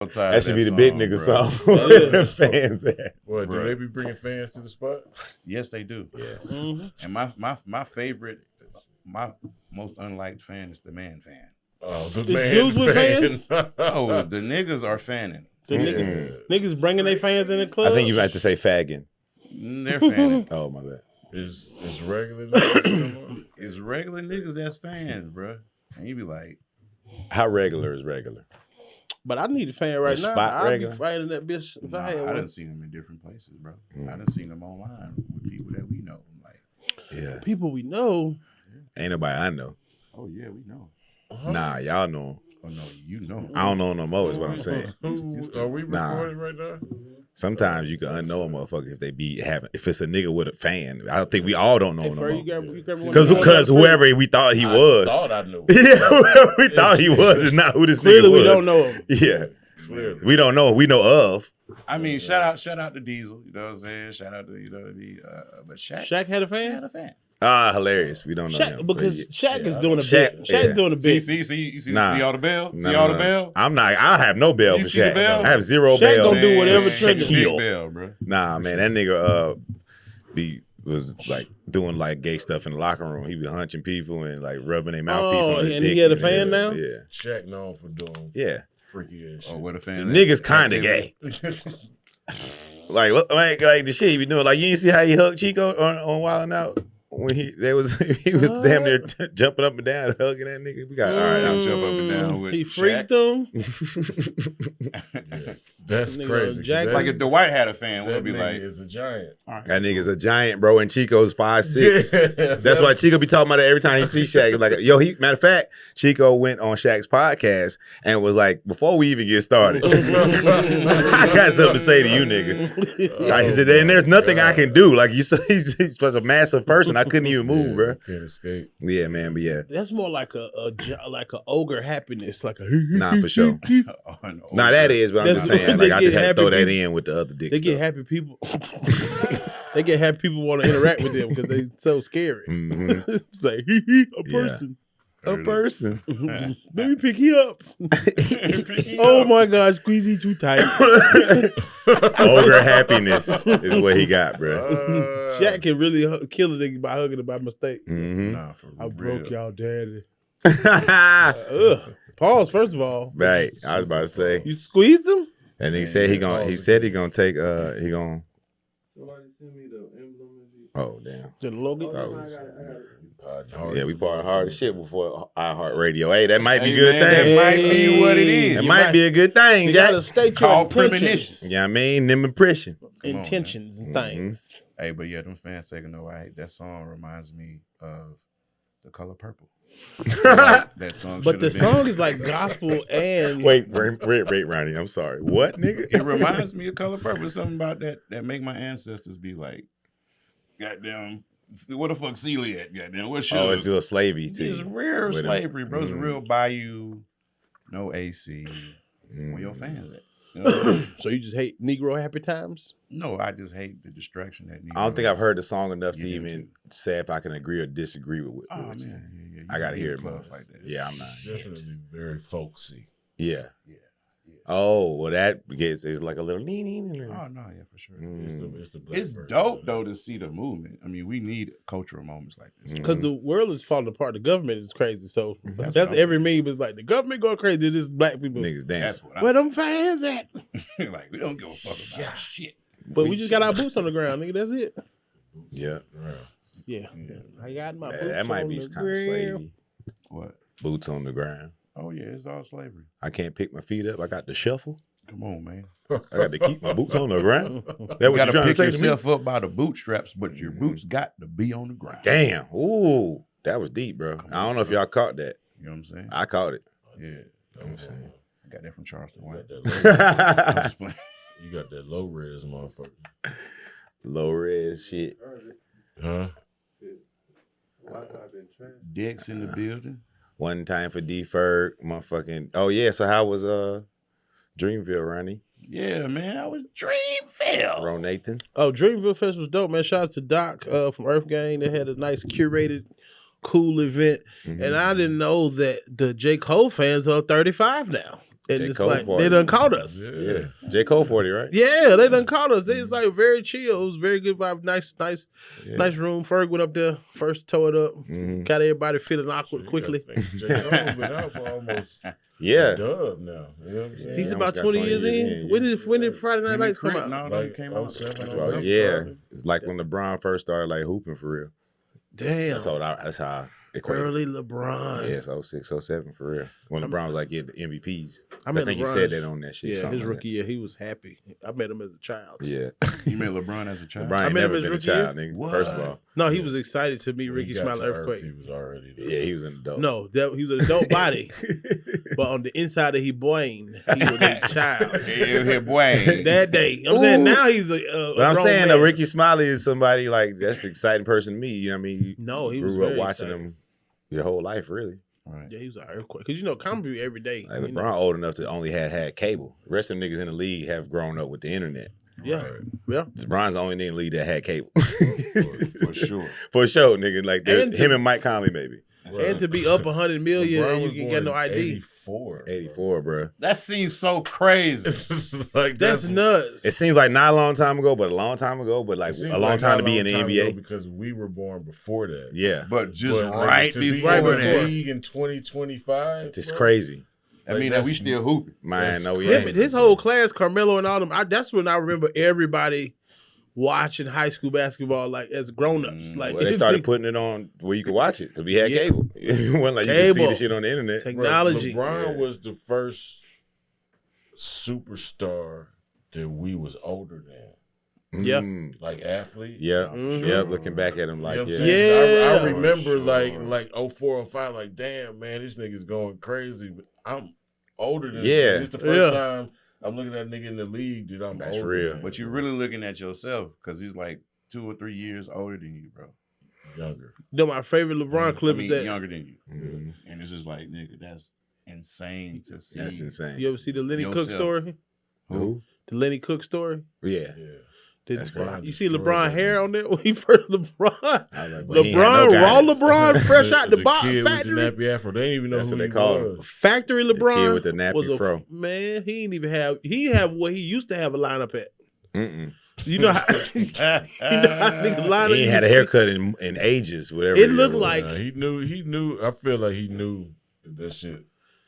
That should be the big nigga song. Fans there. What, do they be bringing fans to the spot? Yes, they do. Yes. And my favorite, my most unliked fan is the man fan. Oh, the It's man dudes with fans? Oh, the niggas are fanning. The niggas bringing their fans in the club. I think you about to say fagging. They're fanning. Oh my bad. Is regular niggas? It's regular niggas that's fans, bro. And you be like, How regular is regular? But I need a fan right The now. spot I'll regular? be fighting that bitch if I had I one. done seen them in different places, bro. I done seen them online with people that we know. Like, Yeah. People we know. Ain't nobody I know. oh yeah, we know. Nah, y'all know 'em. Oh no, you know. I don't know no more is what I'm saying. Are we Nah. recording right now? Sometimes you can unknow a motherfucker if they be having, if it's a nigga with a fan. I don't think we all don't know Hey, no Furg, more. you grab one of Because those? whoever we thought he was. I thought I knew. Yeah, whoever we thought he was is not who this Clearly nigga was. we don't know him. Yeah. Clearly. We don't know. We know of. I mean, shout out to Diesel. You know what I'm saying? Shout out to but Shaq Shaq had a had fan? a fan. Ah, hilarious. We don't know him. Shaq, because But Shaq is doing a Shaq, bit. Shaq yeah. doing a bit. See Nah. all the bell? No, See no, all no. the bell? I'm not. I have no bail You for see the Shaq. bell? I have zero Shaq bail. gonna do whatever Man, trigger. big Shaquille. bell, bro. Nah, man, that nigga was like doing like gay stuff in the locker room. He be hunching people and like rubbing their mouthpiece Oh, on his and dick. he had a fan now? Yeah. Shaq known for doing Yeah. freaky ass shit. Oh, what a The fan. nigga's kind of gay. Like, look, like the shit he be doing. Like, you didn't see how he hugged Chico on Wild 'N Out when he was damn near jumping up and down hugging that nigga. We got all right. I'll jump up and down with He Shaq. freaked them. That's Nigga, crazy. 'cause Jack- that's- Like if Dwight had a fan, that we'd be nigga like, is a giant. That nigga's a giant, bro, and Chico's 5'6". That's why Chico be talking about it every time he sees Shaq. It's like, yo, matter of fact, Chico went on Shaq's podcast and was like, before we even get started, I got something to say to you, nigga. Like, he said, and there's nothing I can do. Like, he's such a massive person, I couldn't even move, bro. Can't escape. Yeah, man, but yeah, That's more like a ogre happiness, like a nah, for sure. oh, no. Nah, that is, but I'm just That's- saying, they like, I get just had to happy throw that people- in with the other dick They stuff. get happy people. They get happy people want to interact with them because they so scary. Mhm. It's like a Yeah. person. A person. Let me pick you up. Oh my gosh, squeezy too tight. Ogre happiness is what he got, bro. Shaq can really kill a nigga by hugging him by mistake. Mm-hmm. Nah, for I real. broke y'all daddy. Ugh. Pause. First of all, Right, I was about to say, you squeezed him. and he said he gonna take he gonna. Somebody send me the emblem. Oh damn! The logo. That was- I got it. yeah, we part hard as shit before iHeartRadio. Hey, that might be a Hey, good man, thing. that might be what it is. It You might be a good thing, You Jack. gotta state your Call intentions, premonitions. You know what I mean? Them impression. intentions and things. Hey, but yeah, them fans taking no I hate that song reminds me of The Color Purple. That song But the should've been- song is like gospel and Wait, Ronnie. I'm sorry. What, nigga? It reminds me of Color Purple. Something about that make my ancestors be like, goddamn, what the fuck Celia at? Goddamn, what's Oh, it's still slavery to It's you. real With slavery, them. bro. It's Mm. real bayou, no AC. Where your Mm. fans at? You know? so you just hate Negro happy times? No, I just hate the distraction that. I don't think I've Negroes heard the song enough to get even into. say if I can agree or disagree with Oh what you man, yeah. I gotta hear it more. clubs like that. Yeah, I'm not. Definitely very folksy. Yeah. Yeah. Oh, well, that gets is like a little. Oh no, yeah, for sure. It's Mm. the black It's person. dope though to see the movement. I mean, we need cultural moments like this. Because the world is falling apart. The government is crazy. So That's that's what I'm every meme is like the government going crazy. This black people. Niggas That's dancing. what Where them fans at? I'm like. We don't give a fuck about shit. But we just got our boots on the ground, nigga. That's it. Yeah. Yeah. I got my boots That might on be the kind of ground. slavey. What? Boots on the ground. Oh yeah, it's all slavery. I can't pick my feet up. I got to shuffle. Come on, man. I got to keep my boots on the ground. That You what you gotta trying to pick say to me? yourself up by the bootstraps, but your boots got to be on the ground. Damn. Ooh, that was deep, bro. I don't know if y'all caught that. You know what I'm saying? I caught it. Yeah. You know what I'm saying? I got that from Charleston You White. got that I'm low, just playing. you got that low res motherfucker. Low res shit. Huh? Wi-Fi been trash. Dex in the building. One time for Furg, motherfucking. Oh yeah. So how was Dreamville, Ronnie? Yeah, man. I was Dreamville. Ron Nathan. Oh, Dreamville Fest was dope, man. Shout out to Doc from Earth Gang. They had a nice curated, cool event. Mhm. And I didn't know that the J. Cole fans are 35 now. And J. it's Cole like 40. they done caught us. Yeah. J. Cole 40, right? Yeah, they done caught us. They was like very chill. It was very good vibe. Nice room. Ferg went up there first, tore it up. Mhm. Got everybody feeling awkward quickly. I think J. Cole's been out for almost Yeah. a dub now. You know what I'm saying? He's Yeah, about almost got 20 years in. When did Friday Night Him and Lights come Crit out? and all them Like came out. 07, Bro, 08, yeah. probably. It's like when LeBron first started like hooping for real. Damn. That's how I equate it. Early LeBron. Yeah, it's 06, 07 for real. When LeBron was like getting the MVPs. I met think he LeBron's- said that on that shit. Yeah, something his like rookie year, he was happy. I met him as a child. that. Yeah. You met LeBron as a child? LeBron I ain't met him never as been a rookie child, year. nigga. First of all. No, he was excited to meet When Ricky he got Smiley to Earth, Earthquake. He was already there. Yeah, he was an adult. No, he was an adult body, but on the inside of his brain, he was a child. Hey, boy. That day, I'm saying now he's a. But I'm grown saying man. Ricky Smiley is somebody like that's an exciting person to me. You know what I mean? You No, he was grew up very watching excited. him your whole life, really. Right. Yeah, he was an earthquake because comedy every day. Like you know? LeBron old enough to only had cable. The rest of them niggas in the league have grown up with the internet. Yeah, Right. yeah. LeBron's the only nigga in the league that had cable. For sure. For sure, nigga. Like And him and Mike Conley, maybe. And to be up 100 million LeBron and you was can born get no in ID. 84. 84, bro. That seems so crazy. It's just like That's nuts. It seems like not a long time ago, but a long time ago, but like it seems a long like time not to be in the long time NBA. ago because we were born before that. Yeah. But just But, like, right to be before in the that. league in 2025, Just bro, crazy. I mean, that we that's- still hooping. Man, That's no, we crazy. ain't. His whole class, Carmelo and all them. That's when I remember everybody watching high school basketball like as grown-ups. Like Well, they it's started big putting it on where you could watch it because we had Yeah. cable. It wasn't like you could see Cable. the shit on the internet. Bro, technology. LeBron Yeah. was the first superstar that we was older than, Yeah. like athlete. Yeah. Mhm. Yeah. Looking back at him You like, know what I'm yeah. saying? 'Cause I Yeah. remember Sure. like 04 or 05, like, damn, man, this nigga's going crazy. But I'm older than Yeah. this. It's the first Yeah. time I'm looking at a nigga in the league that I'm That's older real. than. But you're really looking at yourself because he's like 2 or 3 years older than you, bro. younger. My favorite LeBron I clip mean, is that. younger than you. Mhm. And it's just like, nigga, that's insane to see. That's insane. You ever see the Lenny Cook Yourself. story? Who? The Lenny Cook story. Yeah. Yeah. Did That's crazy. you see Destroyed LeBron that hair nigga. on there when he first LeBron? I was like, but he ain't had LeBron, no raw guidance. LeBron, fresh out the box kid factory. with the nappy afro. They didn't even know That's who what he they call him. was. Factory LeBron kid with the nappy was a fro. man. He didn't even have. He have what he used to have a lineup at. Mm-mm. You know how nigga line He ain't had a haircut in ages, whatever. It year looked was. like- He knew. I feel like he knew that shit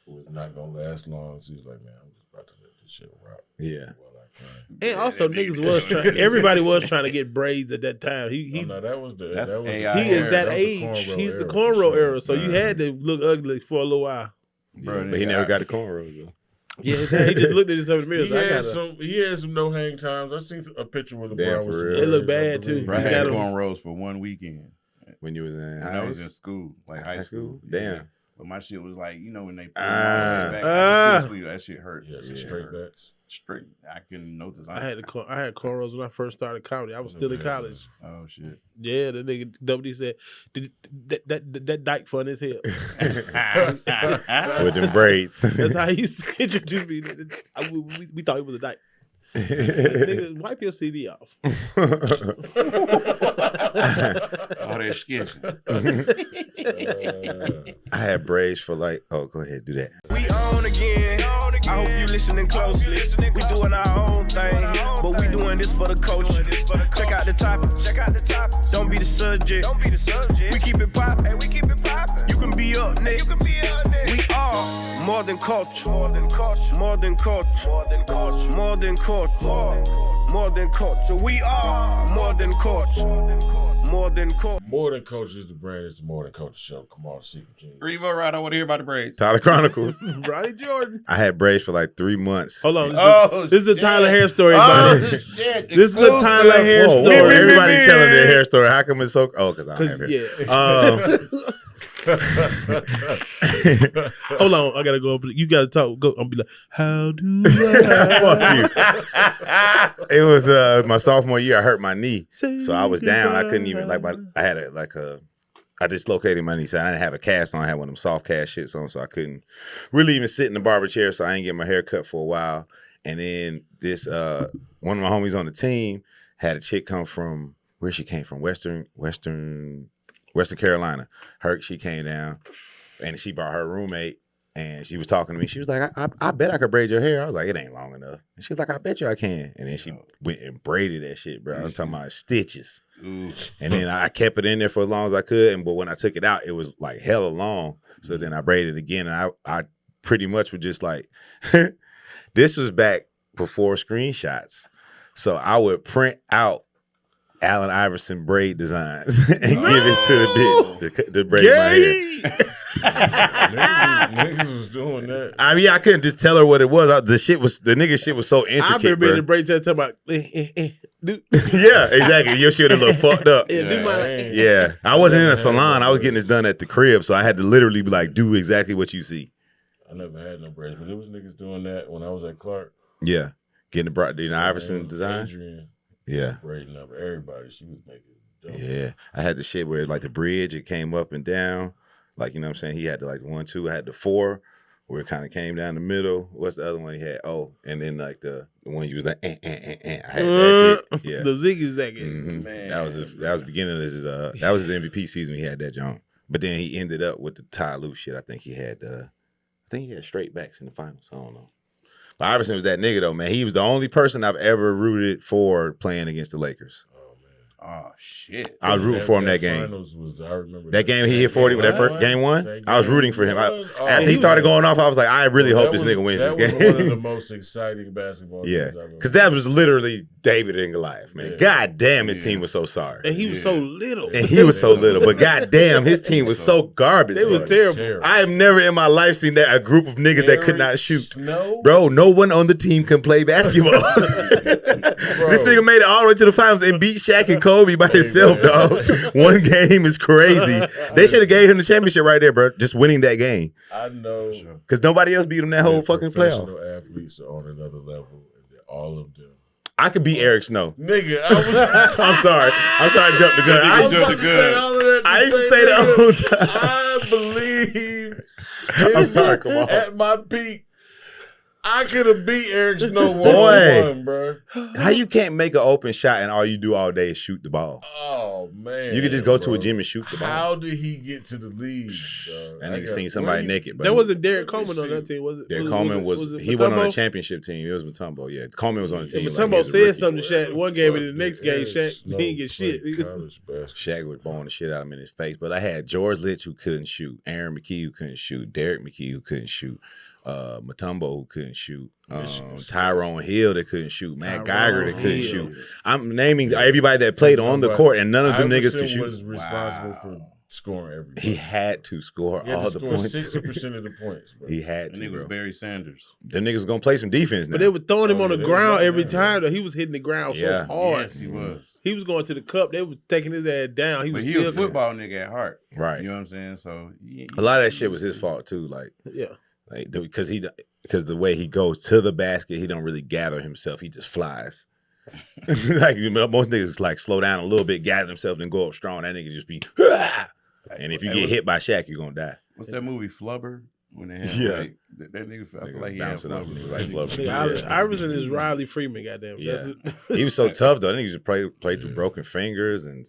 was not gonna last long. So he's like, man, I'm just about to let this shit rock. Yeah. While I can. And also niggas was trying. Everybody was trying to get braids at that time. He No, that was the. That's that was AI the, he is hair. that was the age. cornrow He's the era, cornrow for sure. era. So you had to look ugly for a little while. Bro, But he never got the cornrows though. Yeah, he just looked at himself in the mirror. He So I had gotta, some. He had some no hang times. I seen a picture with Damn, LeBron with for some real. It looked braids, I bad, too. believe. Bro, I He had got him- cornrows for one weekend When you was in when I was in high school, like high school. Damn. Yeah. But my shit was like, you know, when they put them all the way back, I just couldn't sleep. That shit hurt. Yeah, some Yeah. straight backs. Straight. I couldn't know this. I had cornrows when I first started comedy. I was still in college. Oh shit. Yeah, the nigga WD said that dyke fun as hell. with them braids. That's how he used to introduce me. We thought he was a dyke. He said, nigga, wipe your CD off. All that sketching. I had braids for like. Oh, go ahead, do that. We on again. I hope you listening closely. We doing our own thing, but we doing this for the culture. Check out the topic. Don't be the subject. We keep it poppin'. You can be up next. We are more than culture. More than culture. More than culture. More than culture. More than culture. We are more than culture. More than culture. More Than Culture is the brand. It's the More Than Culture show. Kamal, Secret King. Reemo Rod, I want to hear about the braids. Tyler Chronicles. Ronnie Jordan. I had braids for like 3 months. Hold on. Oh, This is a shit. Tyler hair story. Oh, buddy. shit. This is a Tyler hair Whoa, story. whoa, everybody telling their hair story. How come it's so? Oh, because I don't have hair. Yeah. Hold on. I gotta go up. You gotta talk. Go. I'll be like, how do I? Fuck you. It was my sophomore year. I hurt my knee, say so I was down. I couldn't even goodbye? I had I dislocated my knee, so I didn't have a cast on. I had one of them soft cast shits on, so I couldn't really even sit in the barber chair. So I ain't get my hair cut for a while. And then this one of my homies on the team had a chick come from where she came from, Western Carolina. She came down, and she brought her roommate. And she was talking to me. She was like, I bet I could braid your hair. I was like, it ain't long enough. And she was like, I bet you I can. And then she went and braided that shit, bro. I was talking about stitches. Ooh. And then I kept it in there for as long as I could. But when I took it out, it was like hella long. So then I braided it again. And I pretty much was just like, this was back before screenshots. So I would print out Allen Iverson braid designs and give it to the bitch to braid my hair. Niggas was doing that. I mean, I couldn't just tell her what it was. The nigga shit was so intricate. I remember being the braid talking about. Yeah, exactly. Your shit a little fucked up. Yeah, I wasn't in a salon. I was getting this done at the crib, so I had to literally be like, do exactly what you see. I never had no braids, but there was niggas doing that when I was at Clark. Yeah, getting the Iverson design. Adrian, yeah, braiding up everybody. She was making dope. Yeah, I had the shit where like the bridge, it came up and down. Like, you know what I'm saying? He had the like 1, 2, I had the 4 where it kind of came down the middle. What's the other one he had? Oh, and then like the one you was like, I had that shit. Yeah. The ziggy zaggy. Mm-hmm. That was beginning of his that was his MVP season. He had that junk. But then he ended up with the Ty Lue shit. I think he had straight backs in the finals. I don't know. But Iverson was that nigga though, man. He was the only person I've ever rooted for playing against the Lakers. Oh shit! I was rooting for him that game. I remember that game he hit 40 with that first game one. I was rooting for him. After he started going off, I was like, I really hope this nigga wins this game. That was one of the most exciting basketball games I've ever because that was literally David and Goliath, man. God damn, his team was so sorry. And he was so little. And he was so little. But god damn, his team was so garbage. It was terrible. I have never in my life seen a group of niggas that could not shoot. Bro, no one on the team can play basketball. This nigga made it all the way to the finals and beat Shaq and Kobe by himself. Dog. One game is crazy. They should have gave him the championship right there, bro. Just winning that game. I know. Because nobody else beat him that whole fucking playoff. Professional athletes are on another level. And all of them. I could beat Eric Snow. Nigga, I'm sorry. I'm sorry to jump the gun. I used to say that all the time. I believe I'm sorry, Kamal. At my peak, I could have beat Eric Snow 1-on-1, bro. How you can't make an open shot and all you do all day is shoot the ball? Oh, man. You could just go to a gym and shoot the ball. How did he get to the league, bro? That nigga seen somebody naked, bro. That wasn't Derek Coleman on that team, was it? Derek Coleman he went on the championship team. It was Mutombo, yeah. Coleman was on the team. Mutombo said something to Shaq one game, and the next game, Shaq didn't get shit. Shaq was blowing the shit out of him in his face. But I had George Litch who couldn't shoot, Aaron McKee who couldn't shoot, Derek McKee who couldn't shoot, Mutombo who couldn't shoot, Tyrone Hill that couldn't shoot, Matt Geiger that couldn't shoot. I'm naming everybody that played on the court, and none of them niggas could shoot. Was responsible for scoring everything. He had to score all the points. 60% of the points, bro. He had to. That nigga was Barry Sanders. Them niggas gonna play some defense now. But they were throwing him on the ground every time. Though. He was hitting the ground so hard. Yes, he was. He was going to the cup. They were taking his ass down. He was a football nigga at heart. Right. You know what I'm saying? So a lot of that shit was his fault too. Like because the way he goes to the basket, he don't really gather himself. He just flies. Like most niggas like slow down a little bit, gather themselves, and go up strong. That nigga just be. And if you get hit by Shaq, you're gonna die. What's that movie, Flubber? When they had like that nigga, I feel like he had Flubber. Iverson is Riley Freeman, goddamn. Yeah. He was so tough though. I think he just played through broken fingers and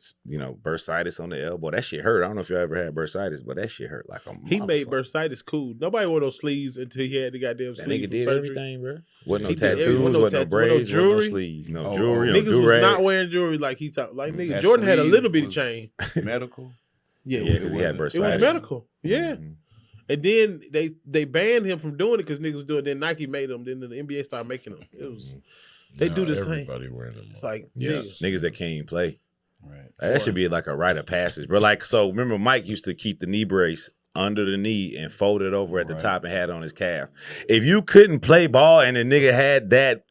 bursitis on the elbow. That shit hurt. I don't know if you ever had bursitis, but that shit hurt like a He made bursitis cool. Nobody wore those sleeves until he had the goddamn sleeves. That nigga did surgery. Everything, bro. Wasn't no tattoos, wasn't no braids, wasn't no sleeves, no jewelry, no niggas was not wearing jewelry like he talked. Like nigga, Jordan had a little bitty chain. Medical. Yeah, because he had bursitis. It was medical. Yeah. Mm-hmm. And then they banned him from doing it because niggas do it. Then Nike made them. Then the NBA started making them. It was they do the same. Everybody wearing them. It's like niggas that can't even play. Right. That should be like a rite of passage, bro. Like so, remember Mike used to keep the knee brace under the knee and fold it over at the top and had it on his calf. If you couldn't play ball and the nigga had that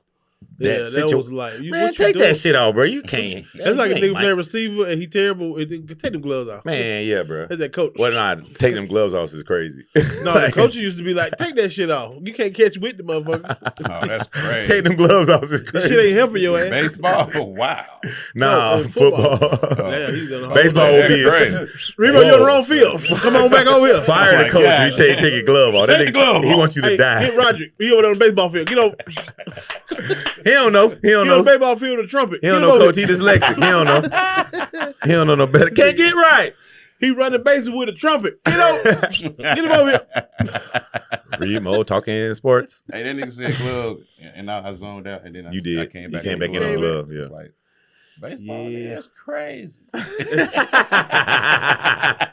that was like, man, take that shit off, bro. You can't. That's like a nigga play receiver and he terrible. And take them gloves off. Man, yeah, bro. That's that coach. Well, not take them gloves off is crazy. No, the coach used to be like, take that shit off. You can't catch with the motherfucker. Oh, that's crazy. Take them gloves off is crazy. This shit ain't helping your ass. Baseball? Wow. Nah, football. Damn, baseball will be Reemo, you're on the wrong field. Come on back over here. Fire the coach if you take your glove off. Take the glove off. He wants you to die. Hit Roderick. He over there on the baseball field. Get over. He don't know. He don't know. On the baseball field with a trumpet. He don't know, coach. He dyslexic. He don't know. He don't know no better. Can't get right. He running bases with a trumpet. Get him over here. Reemo talking sports. Hey, that nigga said glove, and I zoned out, and then I came back. You came back in the on glove. Yeah. It's like baseball. Yeah. That's crazy.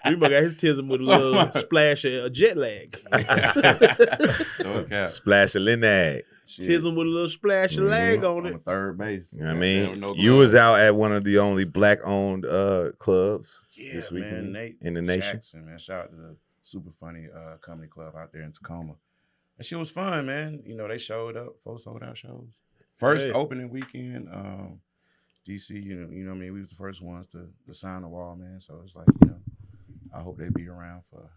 Reemo got his tism with a little splash of jet lag. Okay. Splash a linag. Tism with a little splash of lag on it. Third base. You know what I mean? You was out at one of the only black-owned clubs this weekend Nate in the nation. Jackson, man. Shout out to the super funny comedy club out there in Tacoma. That shit was fun, man. You know, they showed up, 4 sold out shows. First opening weekend, DC, you know what I mean? We was the first ones to sign the wall, man. So it's like, you know, I hope they be around for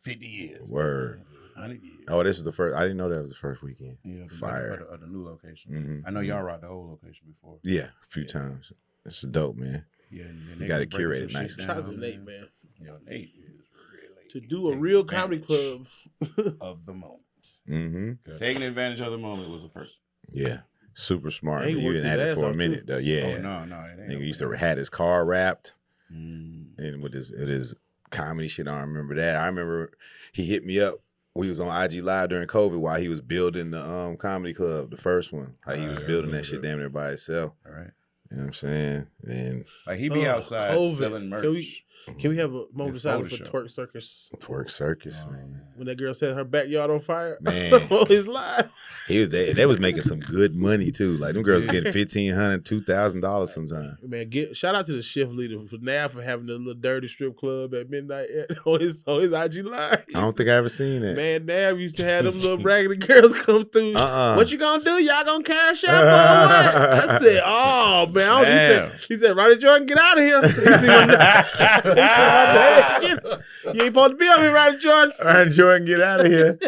50 years. Word. 100 years. Oh, this is the first. I didn't know that was the first weekend. Yeah, Fire. Of the new location. Mm-hmm. I know y'all rocked the old location before. Yeah, a few times. It's dope, man. Yeah, and You got to curate it nice. Shout out to Nate, man. Yeah, Nate is really To do a real comedy club of the moment. Mm-hmm. Taking advantage of the moment was a person. Yeah, super smart. He He worked been at his it ass for a off, minute too. though. Yeah, Oh, no, it ain't. nigga used to had his car wrapped Mm. and with his comedy shit. I don't remember that. I remember he hit me up. We was on IG Live during COVID while he was building the comedy club, the first one. How he was building that shit damn near by himself. All right. You know what I'm saying? And Like he be outside COVID. selling merch. Can we have a moment of silence for Photoshop. Twerk Circus? Twerk Circus, man. When that girl set her backyard on fire Man. on his live. He was they was making some good money too. Like them girls getting $1,500, $2,000 sometimes. Man, shout out to the shift leader for now for having a little dirty strip club at midnight on his IG live. I don't think I ever seen that. Man, Nav used to have them little raggedy girls come through. What you gonna do? Y'all gonna cash out or what? I said, oh man. He said, Ronnie Jordan, get out of here. He said, you ain't supposed to be on here, Ronnie Jordan. Ronnie Jordan, get out of here.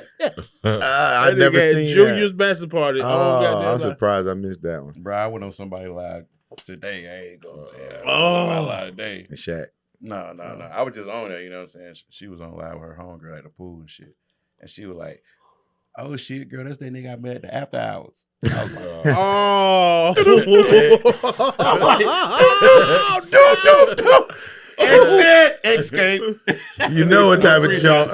I've never seen Junior's that. bachelor party. I'm surprised I missed that one. Bro, I went on somebody live today. I ain't gonna say that. Oh. Live today. The Shaq. No. I was just on there, you know what I'm saying? She was on live with her homegirl at the pool and shit. And she was like, oh shit, girl, that's that nigga I met at the after hours. I was like, Exit, escape. You know what type of junk.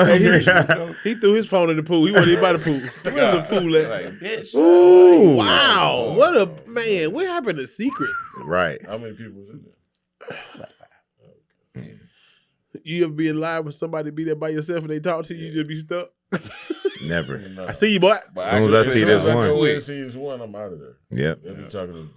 He threw his phone in the pool. He wasn't even by the pool. Where's the pool at? like, bitch. Ooh. Wow. What a man. What happened to secrets? Right. How many people was in there? You ever be in line with somebody be there by yourself and they talk to you, you just be stuck? Never. I see you, boy. As soon as I see this I go one. in and see this one, I'm out of there. Yep. They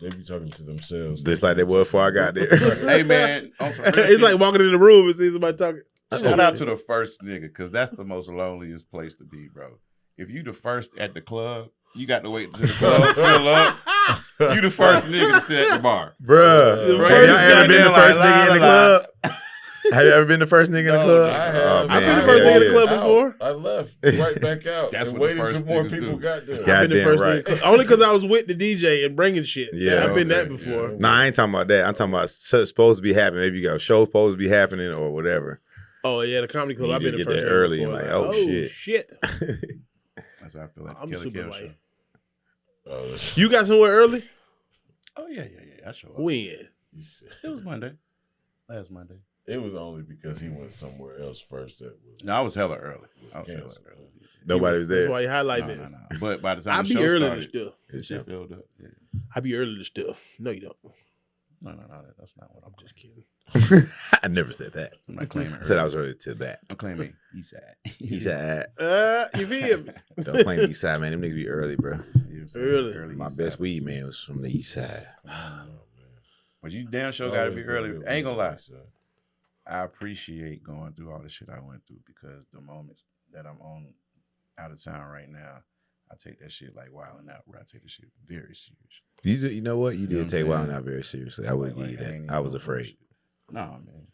be talking to themselves. Just like they were before I got there. Hey man, on some real It's shit, like walking in the room and seeing somebody talking. shout out to the first nigga, because that's the most loneliest place to be, bro. If you the first at the club, you got to wait until the club fill up. You the first nigga to sit at the bar. Bruh. Have y'all ever been the first nigga in the club? Have you ever been the first nigga in the club? I have. Oh, I've man, been the first nigga in the yeah. club before. I left right back out. That's and what the waited first till more niggas people do. got there. God. I've been the Goddamn first right. nigga. Only because I was with the DJ and bringing shit. Yeah, I've been that okay, before. yeah. Nah, I ain't talking about that. I'm talking about supposed to be happening. Maybe you got a show supposed to be happening or whatever. Oh yeah, the comedy club. You I've been the just first get there nigga early before. and like, oh, shit. That's how I feel like I'm Killer super Kill late. show. You got somewhere early? Oh yeah. I show up. When? It was Monday. Last Monday. It was only because he went somewhere else first. That was No, I was hella early. canceled. Nobody was That's there. why you highlight No. it. But by the time I the be show early started, to stuff. the shit filled up. Yeah. I be early to stuff. No, you don't. No, that's not what I'm Just kidding. I never said that. I'm not claiming. I said I was early to that. I'm claiming East Side. East side. You feel me? Don't claim the east side, man. Them niggas be early, bro. You know what I'm saying? Early. My East best Side. weed, man, was from the east side. But you damn sure gotta be early. I ain't gonna lie. I appreciate going through all the shit I went through, because the moments that I'm on out of town right now, I take that shit like wilding out, where I take the shit very serious. You know what? You You know did what I'm take saying? Wild Out very seriously. I would give you Like, ain't that. even I was no afraid. bullshit. No, man.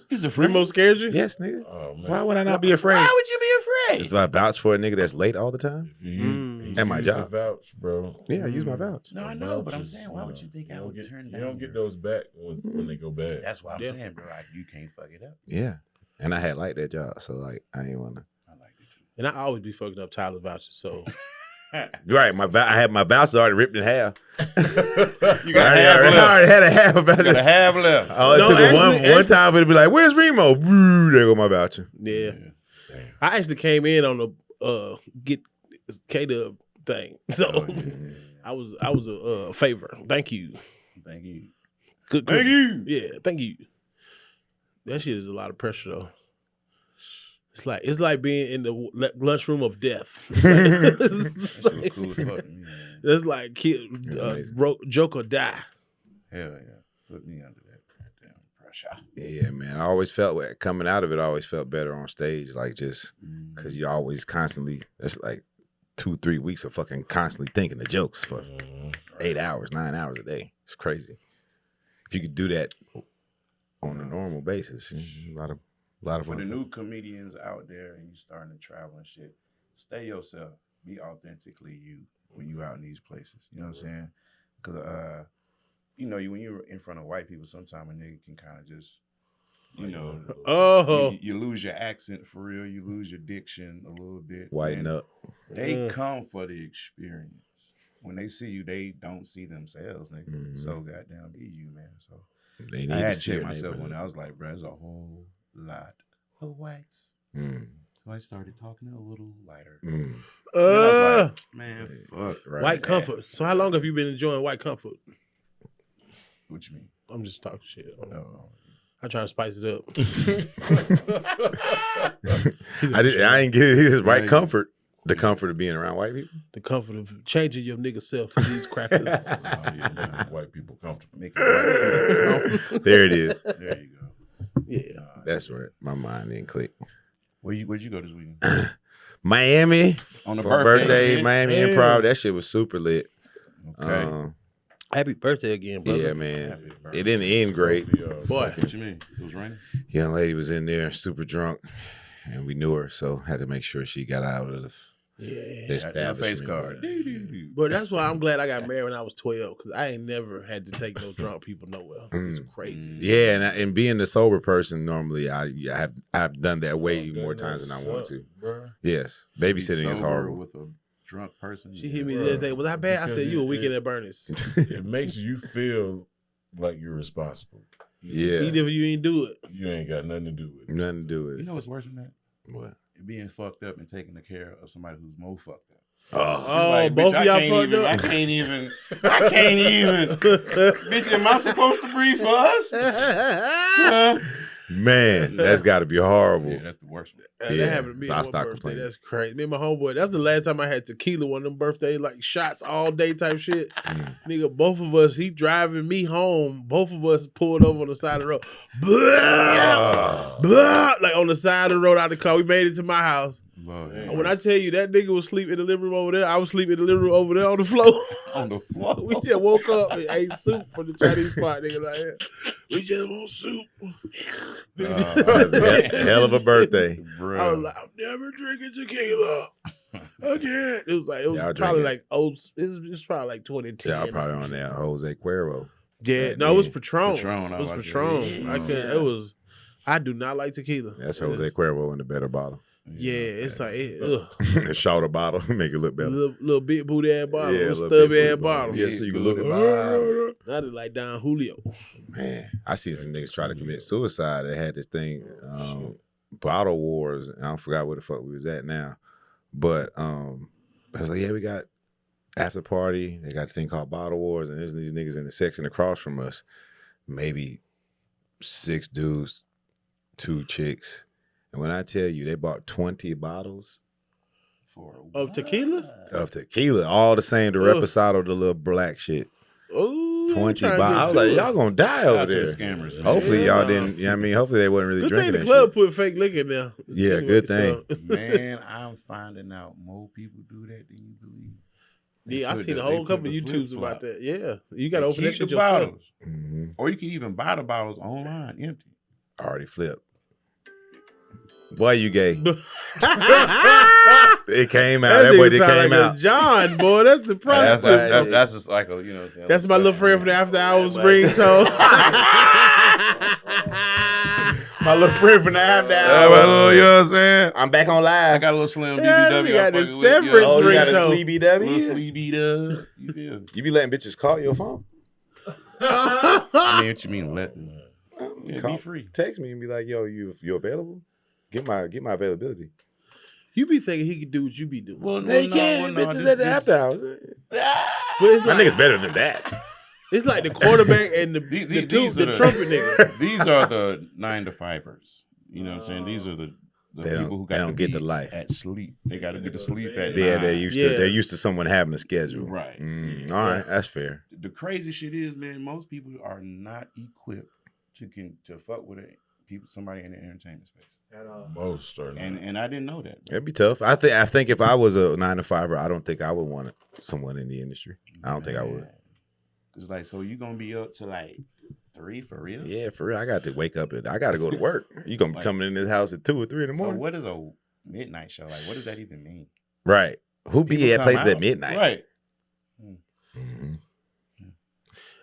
He's a Reemo scared you? Yes, nigga. Oh man. Why would I not be afraid? Why would you be afraid? It's about vouch for a nigga that's late all the time. If you he And my used the job. vouch, bro. Yeah, I use my vouch. No, I know, but I'm saying, why would you think I would turn You down? don't get those back when they go bad. That's why I'm Yeah. saying, bro. You can't fuck it up. Yeah. And I had liked that job, so like I ain't wanna. I like it too. And I always be fucking up Tyler vouchers. So Right, I had my vouchers already ripped in half. You got half left. I already had a half about You got a half left. It took one time for it to be like, "Where's Reemo?" There go my voucher. Yeah. I actually came in on the get K-Dub thing, so I was a favor. Thank you. Good. Thank you. Yeah, thank you. That shit is a lot of pressure though. It's like being in the lunchroom of death. It's like joke or die. Hell yeah. Put me under that goddamn pressure. Yeah, man. I always felt coming out of it. I always felt better on stage, like just because you always constantly. It's like 2-3 weeks of fucking constantly thinking the jokes for 8 hours, 9 hours a day. It's crazy. If you could do that on a normal basis, a lot of For the new comedians out there and you starting to travel and shit, stay yourself. Be authentically you when you out in these places. You know what I'm saying? Because, when you're in front of white people, sometimes a nigga can kind of just, you lose your accent for real. You lose your diction a little bit. Whiten up. They come for the experience. When they see you, they don't see themselves, nigga. Mm-hmm. So goddamn, be you, man. So They need I had to to check see myself it, when I was like, bro, there's a whole lot of whites. So I started talking a little lighter. And I was like, man, fuck. Right. White comfort. So how long have you been enjoying white comfort? What you mean? I'm just talking shit. No. I'm trying to spice it up. I didn't get it. It's right comfort. The comfort of being around white people. The comfort of changing your nigga self for these crackers. Man, white people comfortable. Make it white people. There it is. There you go. Yeah. That's right. My mind didn't click. Where'd you go this weekend? Miami On the for birthday Miami Improv. That shit was super lit. Okay. Happy birthday again, brother. Yeah, man. It didn't end great. Boy. What you mean? It was raining? Young lady was in there super drunk, and we knew her, so had to make sure she got out of the establishment. Face card. But that's why I'm glad I got married when I was 12, because I ain't never had to take no drunk people nowhere. It's crazy. Yeah, and being the sober person, normally I've done that way more times than I want to. Bro. Yes, babysitting is horrible. With a drunk person. She hit me the other day. Was I bad? I said, you a weekend at Bernie's. It makes you feel like you're responsible. Yeah, Even if you ain't do it. You ain't got nothing to do with it. nothing to do with You it. know what's worse than that? What? Being fucked up and taking care of somebody who's more fucked up. Oh, Like, both bitch, of y'all I fucked up? I can't even. Bitch, am I supposed to breathe for us? Huh? Man, that's got to be horrible. Yeah, that's the worst one. And that happened to me so I on one stopped birthday. complaining. That's crazy. Me and my homeboy, that's the last time I had tequila, one of them birthdays, like shots all day type shit. Nigga, both of us, he driving me home. Both of us pulled over on the side of the road. Blah, blah, like on the side of the road out the car. We made it to my house. When I tell you that nigga was sleeping in the living room over there, I was sleeping in the living room over there on the floor. On the floor. We just woke up and ate soup from the Chinese spot, nigga. Like, we just want soup. Hell of a birthday. Bro. I was like, I'm never drinking tequila again. It was Y'all probably drinking. like it was probably like 2010. Y'all probably on there, Jose Cuervo. Yeah, no, it was Patron. Patron, It was I was Patron. like, I can't. It was. I do not like tequila. That's Jose Cuervo in the better bottle. Yeah, it's like A shorter bottle, make it look better. little big booty ass bottle, Yeah, little little big stubby ass booty bottle. Yeah, so you can look I did like Don Julio. Man, I seen some niggas try to commit suicide. They had this thing, Bottle Wars. And I forgot where the fuck we was at now. But I was like, yeah, we got after party. They got this thing called Bottle Wars. And there's these niggas in the section across from us. Maybe 6 dudes, 2 chicks. And when I tell you, they bought 20 bottles Of tequila? of tequila, all the same, the reposado, the little black shit. Ooh, 20 bottles. I was like, y'all gonna die Shout over out to there. the scammers, man. Hopefully y'all didn't, you know what I mean? Hopefully they wasn't really Good drinking thing the that club shit. put fake liquor in there. Yeah, Anyway, good thing. Man, I'm finding out more people do that than you believe. Yeah, I seen a whole couple of YouTubes about that. Yeah, you got to open Keep that shit the yourself. bottles. Mhm. Or you can even buy the bottles online, empty. Already flipped. Boy, you gay. It came out. That boy, it came out. John, boy, that's the prostitute. That's just like a, you know. That's my little friend from the After Hours ringtone. My little friend from the app now. You know what I'm saying? I'm back on live. I got a little slim Yeah, BBW. you got I'm this fucking with, severance Oh, you ring, got a though. sleepy Little W? sleepy dub. You feel? You be letting bitches call your phone? I mean, what you mean? Yeah, Call- be free. Text me and be like, yo, you available? Get my availability. You be thinking he could do what you be doing. Well, No, you can't. Bitches at the after hours. But it's My like, nigga's better than that. it's like the quarterback and the These the are trumpet nigga. These are the 9-to-5ers. You know what I'm saying? These are the They don't- people who they got don't to get be the life. at sleep. They got to be to sleep at Yeah, 9. they're used to someone having a schedule. Right. All right, that's fair. The crazy shit is, man, most people are not equipped to fuck with somebody in the entertainment space. Most are not. And I didn't know that. It'd be tough. I think if I was a 9-to-5er, I don't think I would want someone in the industry. I don't think I would. It's like, so you gonna be up to like 3 for real? Yeah, for real. I got to wake up I got to go to work. You gonna be coming in this house at 2 or 3 in the So morning? what is a midnight show? Like, what does that even mean? Right. Who be People at come places at out. midnight? Right. Mm-hmm.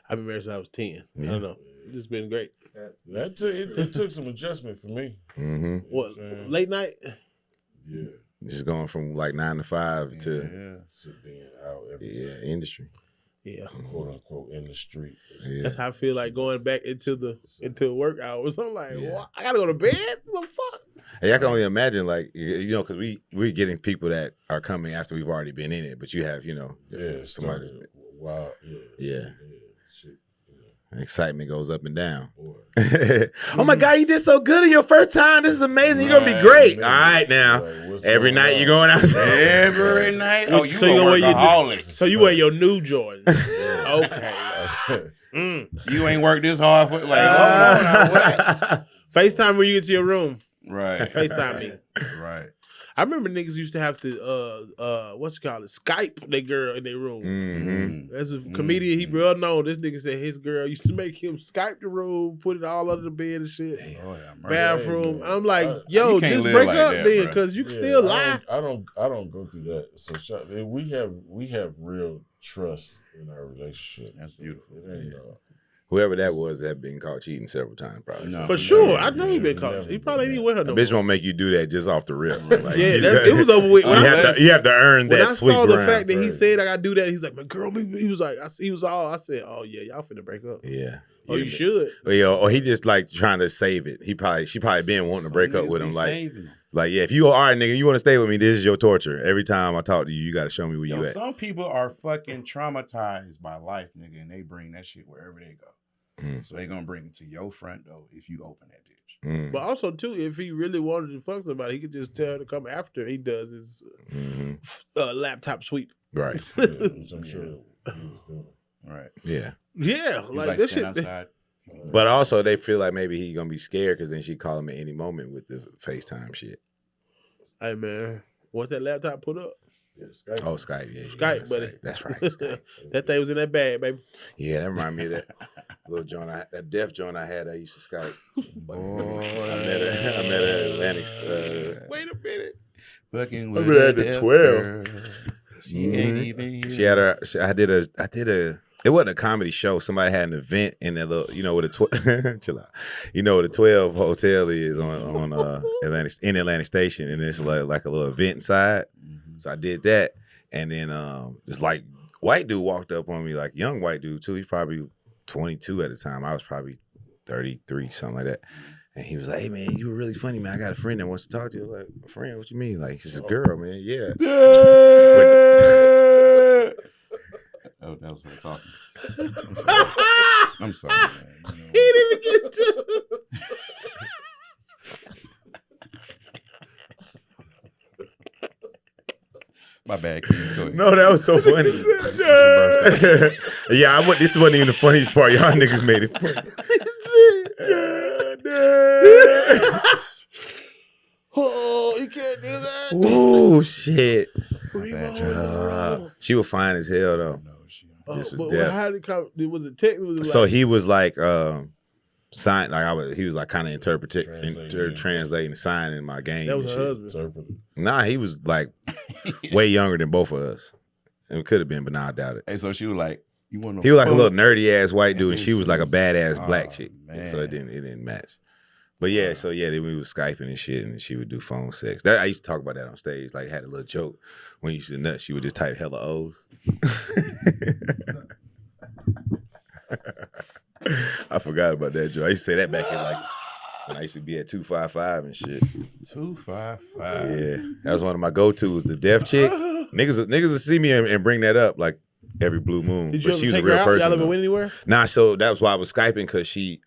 I've been married since I was 10. I don't know. It's been great. It took some adjustment for me. Mm-hmm. What, late night? Yeah. Just going from like 9 to 5 to To being out every industry. Yeah. quote unquote in the street. Yeah. That's how I feel like going back into work hours. I'm like, Yeah. what? I gotta go to bed? What the fuck? Hey, I can only imagine, like, because we're getting people that are coming after we've already been in it, but you have, Yeah, somebody. wow. Yeah. Shit. Excitement goes up and down. Boy. Oh my God, you did so good in your first time. This is amazing. You're gonna be great. Man, All right, now. like, what's Every going night on? you're going outside. Every night. Oh, you So you a gonna wear your workaholic. So you wear your new Jordans. Okay. You ain't worked this hard for like. hold on, what? FaceTime when you get to your room. Right. FaceTime me. Right. I remember niggas used to have to what's it called? Skype their girl in their room. Mm-hmm. As a comedian, he real known. This nigga said his girl used to make him Skype the room, put it all under the bed and shit. Oh, yeah, Bathroom. man. I'm like, You yo, can't just live break like up that, then, bro. because you can still lie. I don't go through that. So we have real trust in our relationship. That's So beautiful. it ain't, Whoever that was that been caught cheating several times, probably. No. For sure. I never- know he been never caught. He been probably that. ain't with her A no bitch more. won't make you do that just off the rip. Like, Yeah, it was over with. You When I have to earn when that I sweet saw the ground. fact that he Right. said I gotta do that, he's like, "Man, girl, he was like, I said, oh yeah, y'all finna break up. Yeah. Oh, you should. Or he just like trying to save it. She probably been wanting to break up with him. Like, yeah, if you all right, nigga, you want to stay with me, this is your torture. Every time I talk to you, you got to show me where you at. Some people are fucking traumatized by life, nigga, and they bring that shit wherever they go. So they gonna bring it to your front door if you open that bitch. Mm. But also too, if he really wanted to fuck somebody, he could just tell her to come after he does his laptop sweep. Right. Which I'm sure he was doing. Right. Yeah. Yeah, He was like this stand shit. outside. But also they feel like maybe he gonna be scared because then she call him at any moment with the FaceTime shit. Hey man, once that laptop put up, Yeah, Skype. Oh, Skype, yeah. Skype, buddy. Skype. That's right. Skype. that thing was in that bag, baby. Yeah, that remind me of that little joint, that deaf joint I had. I used to Skype. But I met her at Atlantic. Wait a minute. Fucking I with met her at that the deaf 12. girl. She ain't Mhm. even here. She had her. I did a. It wasn't a comedy show. Somebody had an event in that little, where the chill out. Where the 12 hotel is on Atlantic Station, and it's like a little event inside. So I did that, and then this like white dude walked up on me, like young white dude too. He's probably 22 at the time. I was probably 33, something like that. And he was like, "Hey man, you were really funny, man. I got a friend that wants to talk to you." I was like, "A friend? What you mean? Like, she's a girl, man. Yeah." Oh, that was her talking. I'm sorry, man. He didn't even get to. My bad, King. Go ahead. No, that was so funny. Yeah, this wasn't even the funniest part. Y'all niggas made it funny. Oh, you can't do that. Oh shit. Reemo. She was fine as hell though. Oh, This was but death. how did it come? Was it text? Was it So like, he was like sign he was like kind of Translating. translating, signing my game. that and was shit. her husband? Interpreter. Nah, he was like way younger than both of us. It could have been, but nah, I doubt it. Hey, so she was like, "You want to?" He was like a little nerdy ass white dude, and she was like a badass black chick. man. So it didn't match. But yeah, so yeah, then we was Skyping and shit, and she would do phone sex. That I used to talk about that on stage. Like, had a little joke when you used to nut, she would just type hella O's. I forgot about that joke. I used to say that back in like when I used to be at 255 and shit. 255. Yeah, that was one of my go-tos. The deaf chick. Niggas will see me and bring that up like every blue moon. Did you but ever she was take a real her out? person. Y'all ever though. went anywhere? Nah, so that was why I was Skyping, because she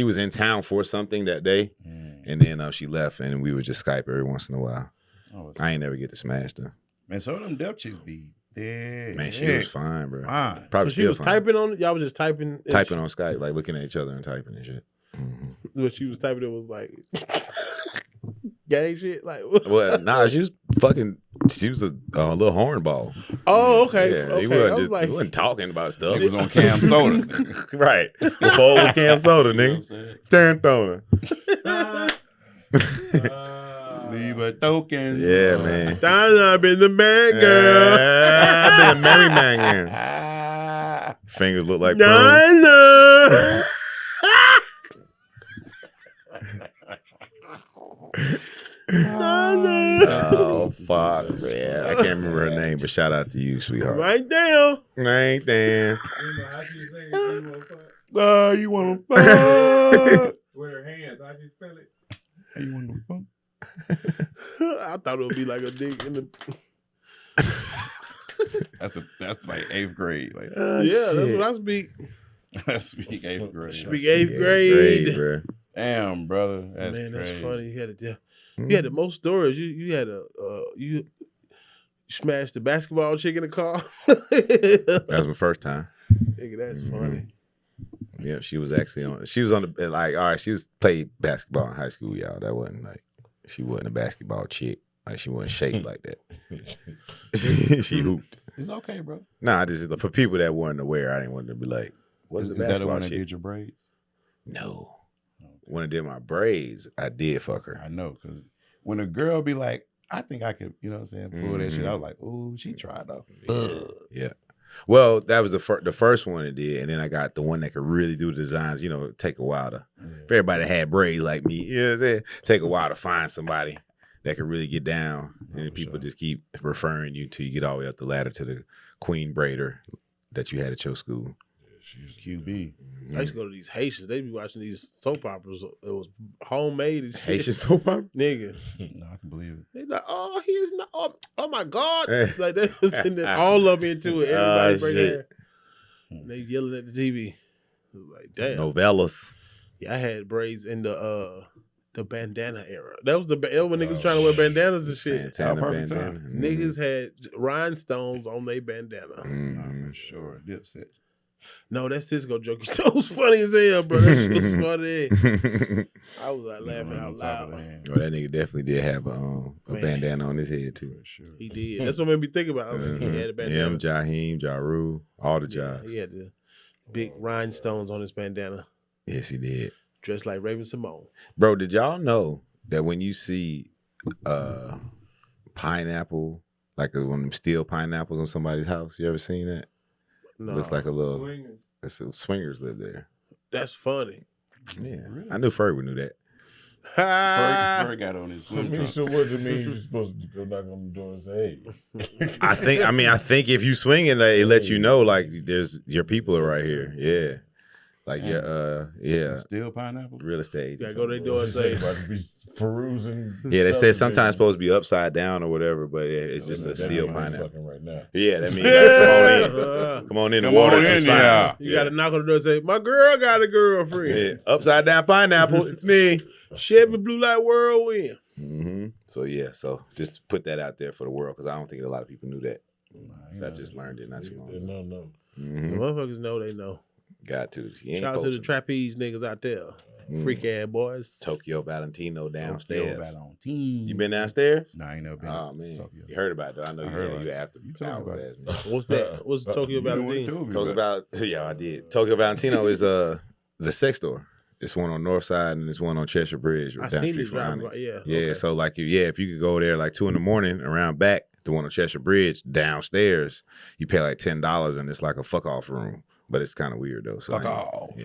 was in town for something that day, and then she left, and we would just Skype every once in a while. Oh, I ain't never get to smash her. man, some of them deaf chicks be dead. Man, she was fine, bro. Fine. Probably So she still was fine. typing on it? Y'all was just typing? Typing on Skype, like looking at each other and typing and shit. What she was typing, it was like gay shit? Like, what? Well, nah, she was a little hornball. Oh, okay. Yeah, okay. he wasn't, I was just, like, he wasn't talking about stuff. It was on Cam Soda. Right. Before it was Cam Soda, nigga. Darren Thoner. Leave a token. Yeah, man. I've been the bad girl. Yeah, I've been a merry man here. Fingers look like prunes. Dinah. Oh, fuck, man. I can't remember her name, but shout out to you, sweetheart. Right down. Right there. You want to fuck? With her hands, how she spell it? You want to fuck? I thought it would be like a dick in the. That's like 8th grade. Like Yeah, that's what I speak. that's speak 8th grade. Speak 8th grade. bro. Damn, brother. That's Man, that's crazy. funny. You had the most stories. You had you smashed the basketball chick in the car. That was my first time. Nigga, that's funny. Yeah, she was actually on. She was on the like. All right, she was played basketball in high school, y'all. That wasn't like she wasn't a basketball chick. Like she wasn't shaped like that. She hooped. It's okay, bro. Nah, this is for people that weren't aware. I didn't want to be like, "What's Is the that the basketball one that chick?" did your braids? No. When I did my braids, I did fuck her. I know, because when a girl be like, I think I could, you know what I'm saying, pull that shit, I was like, ooh, she tried to fuck. Yeah. Well, that was the first one it did, and then I got the one that could really do the designs. You know, take a while to. If everybody had braids like me, you know what I'm saying? Take a while to find somebody that could really get down, and then people just keep referring you till you get all the way up the ladder to the queen braider that you had at your school. She's QB. I used to go to these Haitians. They be watching these soap operas. It was homemade and shit. Haitian soap opera? Nigga. No, I can believe it. They like, oh, he is not. Oh my God. Like they was in there, all of them into it. Everybody bring shit. hair. And they yelling at the TV. It was like, damn. Novellas. Yeah, I had braids in the bandana era. That was when niggas was trying to wear bandanas and shit. Santana perfect bandana. time. Niggas had rhinestones on their bandana. Mhm. For sure. Dipset. No, that Cisco joke so was funny as hell, bro. That shit was funny. I was like laughing out loud. Oh, that nigga definitely did have a bandana on his head too. For sure. He did. That's what made me think about it. I was like, he had a bandana. Him, Jaheim, Jaru, all the Yeah, jobs. he had the big rhinestones on his bandana, Yes, he did. dressed like Raven Simone. Bro, did y'all know that when you see pineapple, like one of them steel pineapples on somebody's house, you ever seen that? No, Looks like a little Swingers. swingers live there. that's funny. Yeah, I knew Furg knew that. Furg got on his I swim mean, trunks. so what does it mean? You're supposed to go knock on the door and say, "Hey"? I think if you swing it, it lets you know like there's your people are right here. Yeah, like Still pineapple? real estate. You gotta go to their door and Just say, about to be perusing. Yeah, they said something, sometimes it's supposed to be upside down or whatever, but it's just a That steel mean I'm pineapple. fucking right now. Yeah, that means like, come on in. The Come water on is in, fine. yeah. you gotta knock on the door and say, my girl got a girlfriend. Yeah, upside down pineapple. It's me. Chevy Blue Light Whirlwind. Mm-hmm. So yeah, so just put that out there for the world because I don't think a lot of people knew that. So I just learned it not too long ago. No. The Mm-hmm. motherfuckers know they know. Got to. You ain't Shout out to the posting. trapeze niggas out there. Freak ass boys. Tokyo Valentino downstairs. Valentine. You been downstairs? No, I ain't never been. Oh man, Tokyo. you heard about it though. I know I you heard had about you it. after You told me hours about ass nigga. What's that? What's Tokyo You the one that Valentine? told me Tokyo about yeah, I did. Tokyo Valentino is the sex store. It's one on North Side and it's one on Cheshire Bridge. I down seen street this from driving Onyx. by. Yeah. Yeah, okay. so like if you could go there like 2 a.m. around back, the one on Cheshire Bridge downstairs, you pay like $10 and it's like a fuck off room. But it's kind of weird though. So Fuck off. Yeah.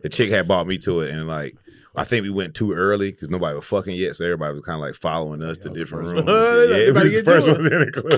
the chick had bought me to it, and like I think we went too early because nobody was fucking yet, so everybody was kind of like following us to different rooms. Yeah, we was the first ones in the club.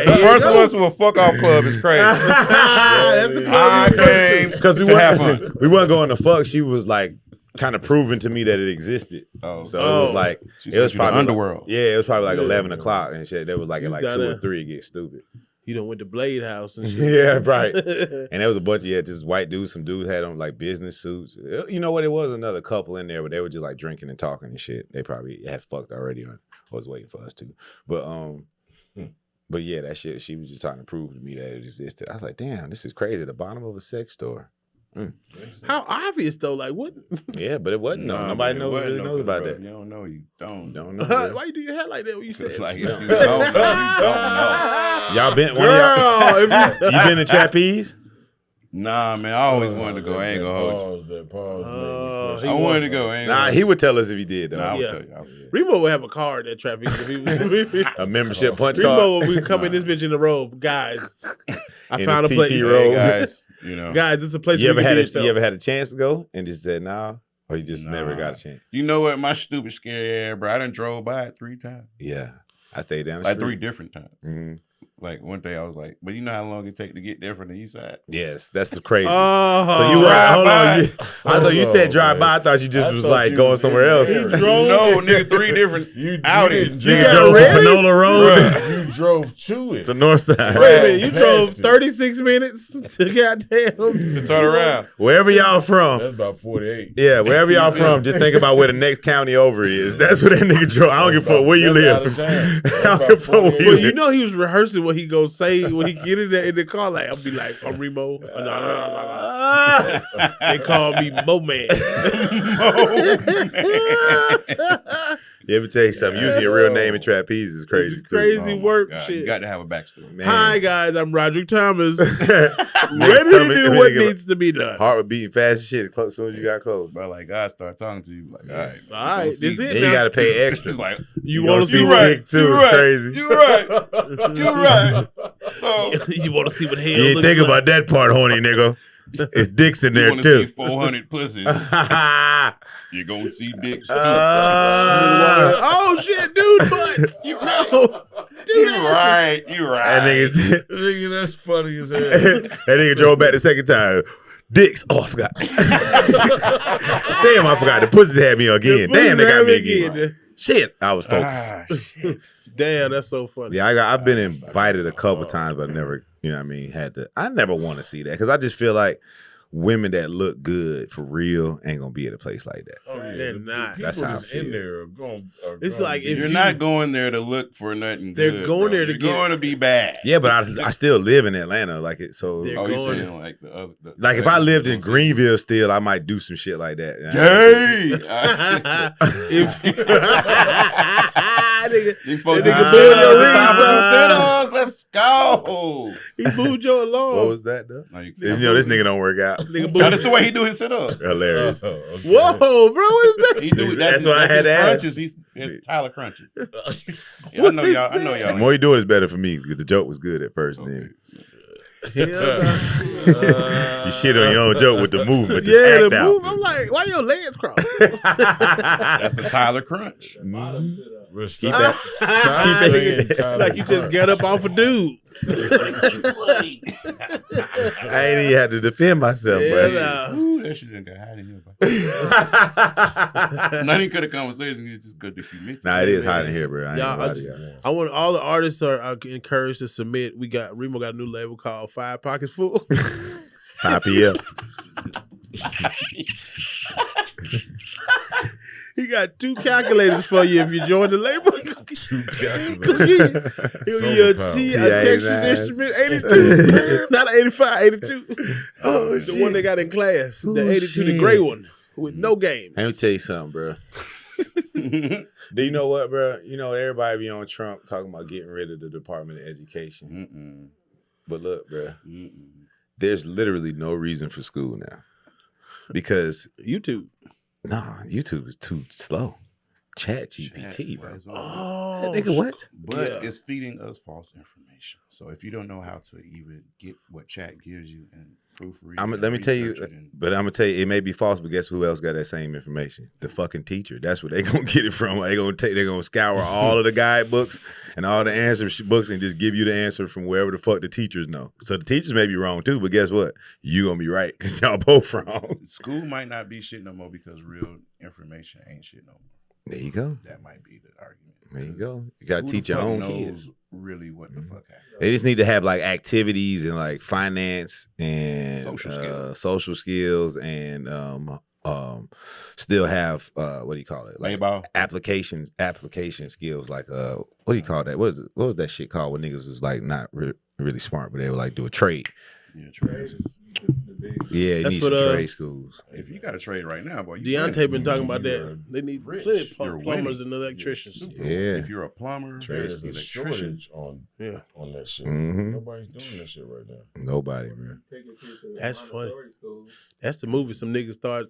The first ones to a fuck off club is crazy. That's the I came because we have fun. We weren't going to fuck. She was like kind of proving to me that it existed. So it was like it was probably underworld. It was probably like 11 o'clock and shit. That was like at like 2 or 3. It get stupid. You done went to Blade House and shit. Yeah, right. And there was a bunch of just white dudes. Some dudes had on like business suits. You know what? It was another couple in there, but they were just like drinking and talking and shit. They probably had fucked already or was waiting for us to. But yeah, that shit. She was just trying to prove to me that it existed. I was like, damn, this is crazy. The bottom of a sex store. How obvious though? Like what? Yeah, but it wasn't. Nobody really knows about that. You don't know. You don't know. Why you do your hair like that? When you said like if you don't know, you don't know. Y'all been one of y'all? You been to trapeze? Nah, man. I always wanted to go. I ain't gonna hold you. Pause. I wanted to go. Nah, he would tell us if he did though. Nah, I would tell you. Reemo would have a card at trapeze. A membership punch Reemo card. would come in this bitch in a robe, guys. I In found a a place, TP robe. Guys. You know, guys. It's a place. You ever had a a chance to go and just said nah, or you just never got a chance? You know what? My stupid scary ass, bro. I done drove by it 3 times. Yeah, I stayed down the Like street. 3 different times. Mm-hmm. Like one day I was like, but you know how long it take to get there from the east side? Yes, that's crazy. Oh, So you right? Hold on. I thought you Hold said on, drive man. by. I thought you just I was thought like you going was somewhere in else. there. No, nigga, 3 different outings. You Yeah, drove really? from Panola Road You drove to it. to North Side. Wait a minute, you drove Nasty. 36 minutes to goddamn To turn around. Wherever y'all from. That's about 48. Yeah, wherever y'all from, just think about where the next county over is. That's where that nigga drove. I don't give a fuck where you That's live. out of town. That's I don't about give a fuck where 48. you Well, you live. know he was rehearsing what he gonna say when he get in the car. Like I'll be like, I'm Reemo. They call me Mo Man. Let me tell you something. Using your real name in trapeze is crazy It's too. crazy Oh my work God, shit. You got to have a backstory. Man. Hi guys, I'm Roderick Thomas. Nigga Ready to stomach- do what nigga needs to be done. Heart was beating fast as shit as soon as you got close. But like God start talking to you, like, all right, All right, this is Then it. you now. gotta pay extra. It's like You gonna want to see see what what? dick too is crazy. You're right. You're right. Oh. You want to see what hell? You ain't looks think like. about that part, horny nigga. It's dicks in You there want to see too. 400 pussies? You're gonna see dicks too. Oh shit, dude butts. You know, dude. You're right. You're That right. nigga, Nigga, that's funny as hell. that nigga drove back the second time. Dicks. Oh, I forgot. Damn, I forgot. The pussies had me again. Damn, they got me again. Shit, I was focused. Shit. Damn, that's so funny. Yeah, I've been invited a couple times, but never, you know what I mean, had to. I never want to see that because I just feel like women that look good for real ain't gonna be at a place like that. Oh, yeah. They're The not. people That's how I that's in feel. there are going. It's like if You're you- not going there to look for nothing. They're good, going bro. there to You're get- going to be bad. Yeah, but I still live in Atlanta, like it. So They're Oh, you going- saying like the other? like if I lived in Greenville, still I might do some shit like that. Gay. if nigga, You supposed That to nigga sit booed your us. It's time for rings some sit-ups. Let's go. he booed your alarm. What was that though? No, you You know this nigga don't work out. Nigga No, that's booed. the way he do his sit-ups. Hilarious. okay. Whoa, bro, what is that? He do That's that's why I his had to ask. crunches. It's Tyler crunches. Yeah, I know y'all. I know The y'all. more you do it, it's better for me because the joke was good at first. And Okay. then you shit on your own joke with the movement. Just Yeah, act the out. move. I'm like, why your legs crossed? That's a Tyler crunch. Well, Keep stop, that- stop keep saying it- Tyler Like you just Crunch. get up off a dude. I ain't even had to defend myself, Yeah, bro. nah. Ooh, that shit done got hot in here. Bro. Not even good at conversation. It's just good to humidity. Nah, it is hot in here, bro. I ain't Y'all, gonna lie to you. I want all the artists are encouraged to submit. Reemo got a new label called 5 Pockets Full. 5 p.m. He got 2 calculators for you if you join the label. He'll give you a Yeah, Texas nice. Instrument 82. Not an 85, 82. Oh, The one they got in class. Oh, The 82, the shit. gray one. With no games. Let me tell you something, bro. Do you know what, bro? You know, everybody be on Trump talking about getting rid of the Department of Education. But look, bro, there's literally no reason for school now. Because, YouTube. YouTube is too slow. Chat GPT, bro. Oh, Nigga, what? But Yeah. it's feeding us false information. So if you don't know how to even get what chat gives you and proofread. Let me tell you, research it and- but I'm gonna tell you, it may be false, but guess who else got that same information? The fucking teacher. That's where they gonna get it from. They're gonna scour all of the guidebooks and all the answer books and just give you the answer from wherever the fuck the teachers know. So the teachers may be wrong too, but guess what? You gonna be right because y'all both wrong. School might not be shit no more because real information ain't shit no more. There you go. That might be the argument. There you go. You gotta Who the teach your fuck own knows kids. really what the fuck happened. They just need to have like activities and like finance and social skills and still have what do you call it? Like Labor. application skills. Like what do you call that? What was that shit called when niggas was like not really smart, but they would like do a trade? Yeah, trades. Yeah, you That's need what, some trade schools. If you got a trade right now, boy, you Deontay been talking about you're that. They need rich. plenty You're of plumbers winning. and electricians. Yeah. If you're a plumber, There's a electrician, shortage on Yeah. that shit. Mhm. Nobody's doing that shit right now. Nobody, bro. That's funny. That's the movie. Some niggas start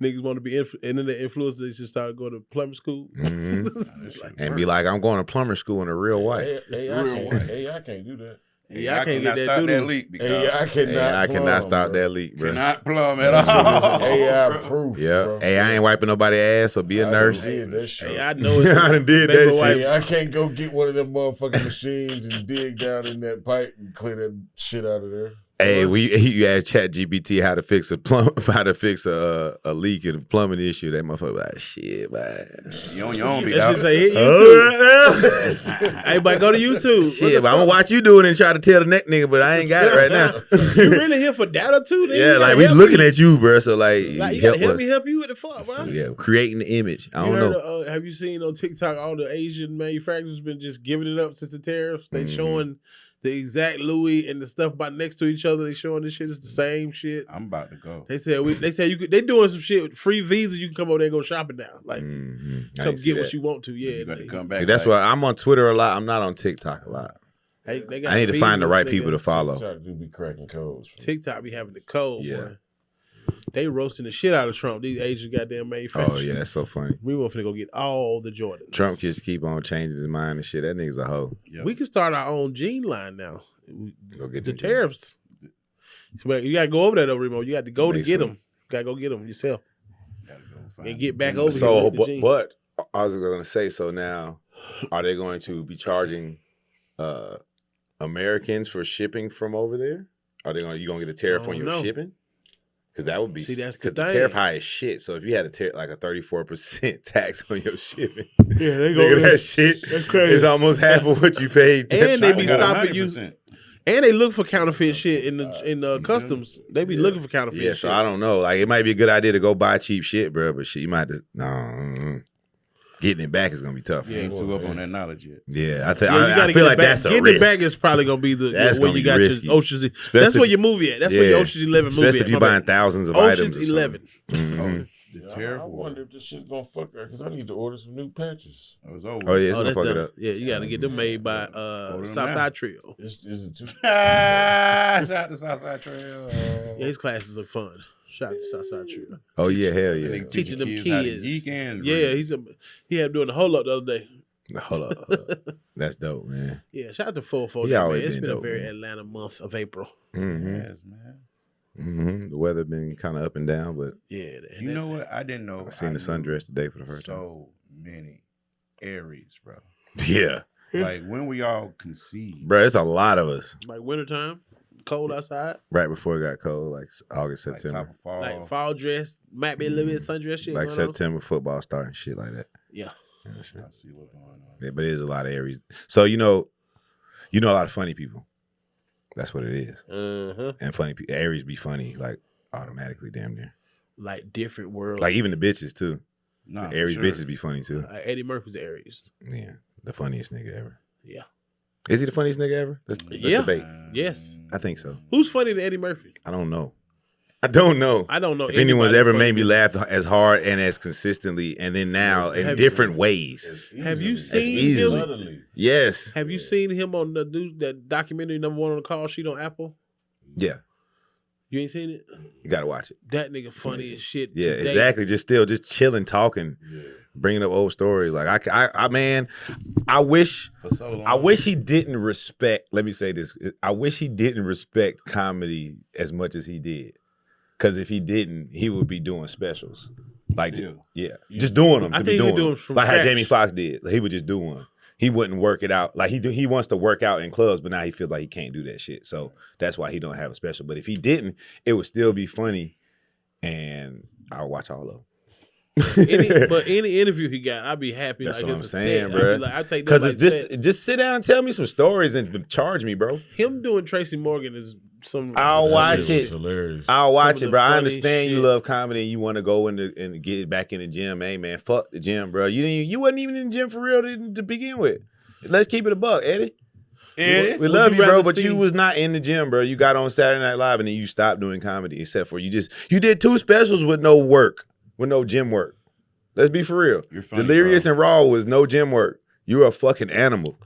niggas want to be internet influencers. They just start going to plumber school. Mhm. And be like, I'm going to plumber school in a real white. AI can't do that. Yeah, I can't get that stop doodle. that leak because AI cannot. I cannot plumb, stop bro. that leak, bro. cannot plumb at all. AI proof. Yeah. bro. Hey, I ain't wiping nobody's ass or be a I nurse. done did that shit. Hey, I know it's I done did baby that wife. shit. Hey, I can't go get one of them motherfucking machines and dig down in that pipe and clear that shit out of there. Hey, you asked ChatGPT how to fix a leak in a plumbing issue. That motherfucker like, shit, man. You on your own, big That dog. shit say hit YouTube. Hey, but go to YouTube. What Shit, the but I'm gonna fuck? watch you do it and try to tell the neck nigga, but I ain't got it right now. You really here for data too? Then Yeah, you like gotta we help looking me. at you, bro. So like, Like you gotta help us. me help you with the fuck, bro. Yeah, creating the image. I You don't heard, know. have you seen on TikTok all the Asian manufacturers been just giving it up since the tariffs? They showing the exact Louis and the stuff by next to each other. They showing this shit is the same shit. I'm about to go. They said you could. They doing some shit with free visa. You can come over there and go shopping now. Like come get what you want to. Yeah, You got to come back. See, that's why I'm on Twitter a lot. I'm not on TikTok a lot. They got I need to find the visas, right nigga. people to follow. TikTok do be cracking codes. TikTok be having the code. Yeah. Boy. They roasting the shit out of Trump. These Asian goddamn manufacturers. Oh yeah, that's so funny. We want to go get all the Jordans. Trump just keep on changing his mind and shit. That nigga's a hoe. Yep. We can start our own jean line now. Go get The them tariffs. But you gotta go over there though, Reemo. You got to go to Make get some. them. Gotta go get them yourself Gotta go find and get back them. over here. So, with the jean. but I was going to say, so now, are they going to be charging Americans for shipping from over there? Are they going? You going to get a tariff I on don't your know. shipping? Because that would be See, that's the 'cause the thing. tariff high as shit. So if you had a 34% tax on your shipping, Yeah, they nigga, that shit is almost half of what you paid. And they be Got stopping you. 100%. And they look for counterfeit shit in the customs. They be looking for counterfeit Yeah, shit. so I don't know. Like it might be a good idea to go buy cheap shit, bro. But shit, you might just getting it back is gonna be tough. You ain't too up on that knowledge yet. Yeah, Yeah, you I gotta feel get like it back. that's a Getting risk. it back is probably gonna be the That's where gonna you be got risky. your Ocean's. Especially That's where if- your movie at. That's where your Ocean's 11 movie Especially at. if you're My buying bad. thousands of Ocean's items. 11. Mhm. The I tariff war. wonder if this shit's gonna fuck her because I need to order some new patches. It was over. Oh yeah, it's Oh, gonna that's fuck it done. up. Yeah, you got to get them made by them Southside now. Trio. Is it too? Shout out to Southside Trail. Yeah, his classes look fun. Shout out to Southside Trio. Oh yeah, hell yeah. Nigga Teaching them how to kids. geek and Yeah, read. he had doing the hold up the other day. Hold up. That's dope, man. Yeah, shout out to 440. He Man. always It's been been a dope, very man. Atlanta month of April. Mm-hmm. Yes, man. Mm-hmm. The weather been kind of up and down, but Yeah, You know what? I didn't know. I seen the sundress today for the first time. So many Aries, bro. Yeah, Like when we all conceived. bro, it's a lot of us. like wintertime, cold outside, Right before it got cold, like August, Like September, top of fall. like fall dress, might be a little bit of sundress shit. like going on. September football starting shit like that. Yeah. Yeah, that's it. I see what's going on. Yeah, but it is a lot of Aries. So you know a lot of funny people. That's what it is. Uh-huh. And funny people, Aries be funny like automatically, damn near. Like different world. Like even the bitches too. Nah, The Aries sure. bitches be funny too. Eddie Murphy's Aries. Yeah, the funniest nigga ever. Yeah. Is he the funniest nigga ever? Let's Yeah. debate. Yes. I think so. Who's funny than Eddie Murphy? I don't know. I don't know. I don't know. If anyone's anybody ever funny made me than- laugh as hard and as consistently, and then now in Have- different ways. Have you That's seen easy. him? Suddenly. Yes. Have you seen him on that documentary #1 on the call sheet on Apple? Yeah. You ain't seen it? You gotta watch it. That nigga funny as shit. Yeah, today. exactly. Just chilling, talking, bringing up old stories. Like I man, I wish For so long. I wish he didn't respect. Let me say this. I wish he didn't respect comedy as much as he did. Because if he didn't, he would be doing specials. Like, just doing them. I To think be he would do doing them them. from Like how scratch. Jamie Foxx did. Like, he would just do one. He wouldn't work it out. Like he wants to work out in clubs, but now he feels like he can't do that shit. So that's why he don't have a special. But if he didn't, it would still be funny, and I'll watch all of them. any interview he got, I'd be happy. That's like what it's I'm a saying, set. bro. I'd be like, I take Because that it's like just sit down and tell me some stories and charge me, bro. him doing Tracy Morgan is some. I'll watch That shit was it. hilarious. I'll watch of it, the bro. I funny understand you shit. love comedy and you want to go and get back in the gym. Hey, man, fuck the gym, bro. You wasn't even in the gym for real to begin with. Let's keep it a buck, Eddie. Eddie, We would love you you, bro, rather but see- you was not in the gym, bro. You got on Saturday Night Live and then you stopped doing comedy, except for you did 2 specials with no work, with no gym work. Let's be for real. You're funny, Delirious bro. and Raw was no gym work. You're a fucking animal.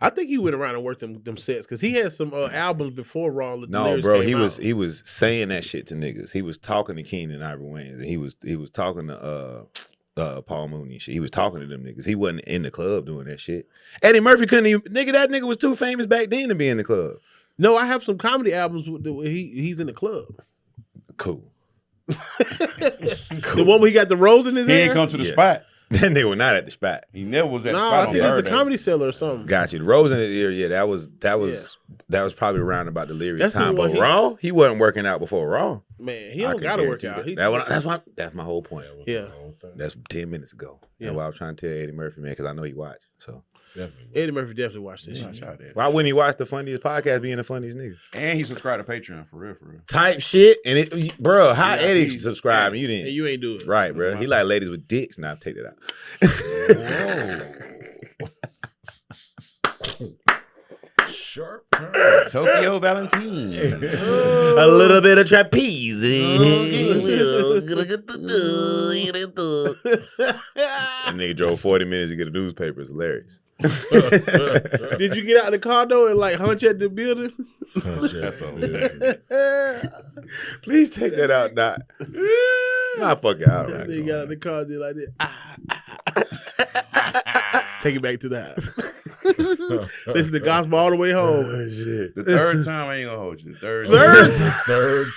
I think he went around and worked them sets because he had some albums before Raw. The No, lyrics bro, came out. he was saying that shit to niggas. He was talking to Keenan and Ivory Wayans, and he was talking to Paul Mooney and shit. He was talking to them niggas. He wasn't in the club doing that shit. Eddie Murphy couldn't even that nigga was too famous back then to be in the club. No, I have some comedy albums where he's in the club. Cool. The one where he got the rose in his He hair. ain't come to the Yeah. spot. That nigga was not at the spot. He never was at the No, spot. I on think it's the Thursday. Comedy Cellar or something. Got you. The Rose in his ear, yeah, that was probably around about Delirious That's the time. one But Raw, he wasn't working out before Raw. Man, he I don't can got to work guarantee out. that. That's my whole point. Yeah. That's 10 minutes ago. Yeah. That's why I was trying to tell Eddie Murphy, man, because I know he watched. So Definitely. Eddie Murphy definitely watched this Yeah, shit. shout out to Eddie. why wouldn't he watch the funniest podcast being the funniest nigga? And he subscribed to Patreon for real. Type shit. And it, bro, how Yeah, Eddie he- subscribed and you And didn't? you ain't do it. Right, bro. That's He my- like ladies with dicks. Now take that out. Sharp turn. Tokyo Valentine. A little bit of trapeze. That nigga drove 40 minutes to get a newspaper. It's hilarious. Did you get out of the car though and like hunch at the building? That's Please take that out, Doc. Nah, fuck it. All That right. nigga got out of the car and did like this. Take it back to the house. Listen to gospel all the way home. Oh, shit. The third time, I ain't gonna hold you. The third Third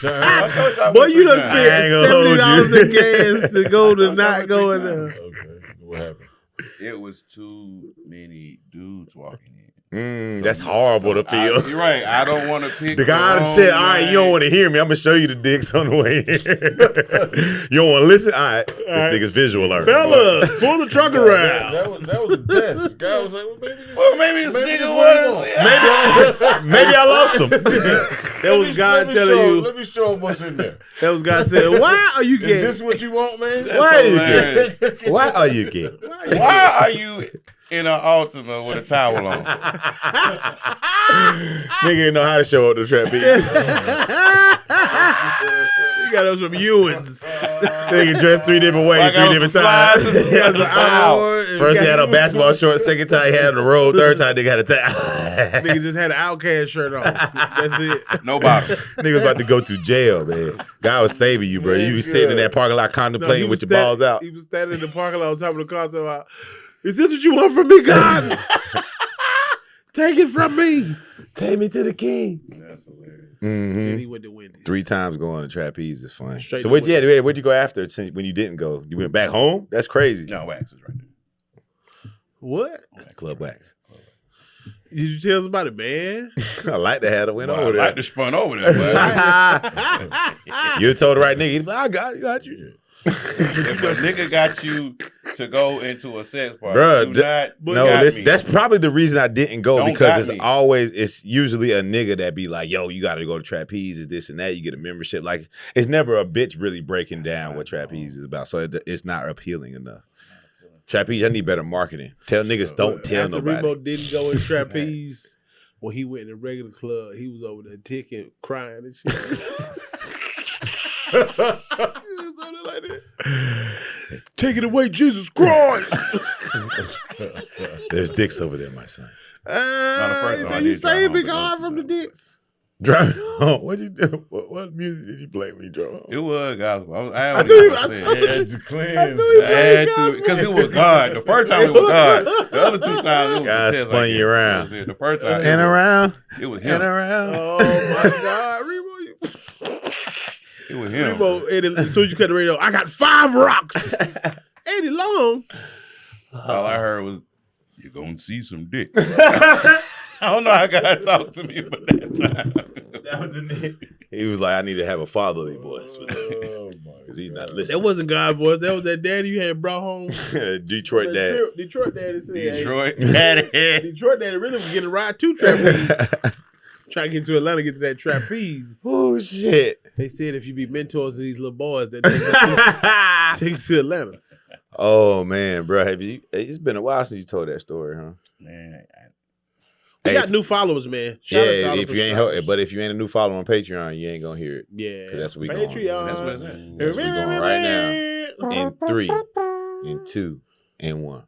I time. told you I Boy, went you done 3 times. I ain't spent gonna hold $70 you. in gas to go to I told you I not went go 3 in there. times. Okay. What happened? It was too many dudes walking in. That's horrible to feel. You're right. I don't want to pick The guy wrong said, all right, you don't night. want to hear me. I'm going to show you the dicks on the way here. You don't want to listen? All right. This nigga's visual learning. Fellas, pull the truck around. That was a test. The guy was like, Maybe this maybe nigga this what he was. want. Maybe I lost him. That was God telling you. Let me show him what's in there. That was God saying, why are you Is gay? this what you want, man? Why are you hilarious. gay? Why are you gay? Why are you in an Ultima with a towel on? Nigga didn't know how to show up the trapeze. You got those from Ewans. Nigga dressed 3 different ways, I got 3 different some times. slides. He has an outdoor. First he had a basketball short, second time he had on the road, third time nigga had a towel. Nigga just had an Outcast shirt on. That's it. No bottom. Nigga was about to go to jail, man. God was saving you, bro. You was sitting in that parking lot No, contemplating he with was your balls out. He was standing in the parking lot on top of the car talking about, is this what you want from me, God? Take it from me. Take me to the king. That's hilarious. And he went to Wendy's. 3 times going to trapeze is fun. Straight So to where'd you go after when you didn't go? You went back home? That's crazy. No, Wax is right there. What? Club Wax. Did you tell us about it, man? I like to have it went Well, over I there. like to spun over there, but You told the right nigga. He'd be like, I got you. if a nigga got you to go into a sex party, Bruh, do not No, got me. that's probably the reason I didn't go Don't because got me. it's usually a nigga that be like, yo, you got to go to trapeze, is this and that. You get a membership. Like, it's never a bitch really breaking down what trapeze is about. So it's not appealing enough. Trapeze, I need better marketing. Tell niggas don't tell After nobody. Reemo didn't go in trapeze, when he went in a regular club, he was over there ticking, crying and shit. He was over there like that. Take it away, Jesus Christ. There's dicks over there, my son. the first time I you did say drive big home, hard but from the don't you dicks. Driving home. What'd you do? What music did you play when you drove home? It was gospel. I had to cleanse. Because it was God. The first time it was God. The other 2 times it was God the test. spun you around. The first time And around. it was him. And around. Oh my God, Reemo. It was him. Reemo, as soon as you cut the radio, I got 5 rocks. 80 long. All I heard was, "You're gonna see some dick." I don't know how God talked to me, but that time. That was it. He was like, I need to have a fatherly voice. Oh my! Because he's not That listening. wasn't God's voice. That was that daddy you had brought home. Detroit dad. Detroit daddy said, Detroit. Detroit daddy really was getting a ride to trapeze. Trying to get to Atlanta, get to that trapeze. Oh, shit. They said if you be mentors to these little boys, that take you to Atlanta. Oh, man, bro. It's been a while since you told that story, huh? Man, We got new followers, man. Shout out to all the if you ain't, subscribers. but if you ain't a new follower on Patreon, you ain't gonna hear it. Yeah, 'Cause that's what we Patreon. going. that's what it's at. That's what we going right now. In 3, in 2, and 1.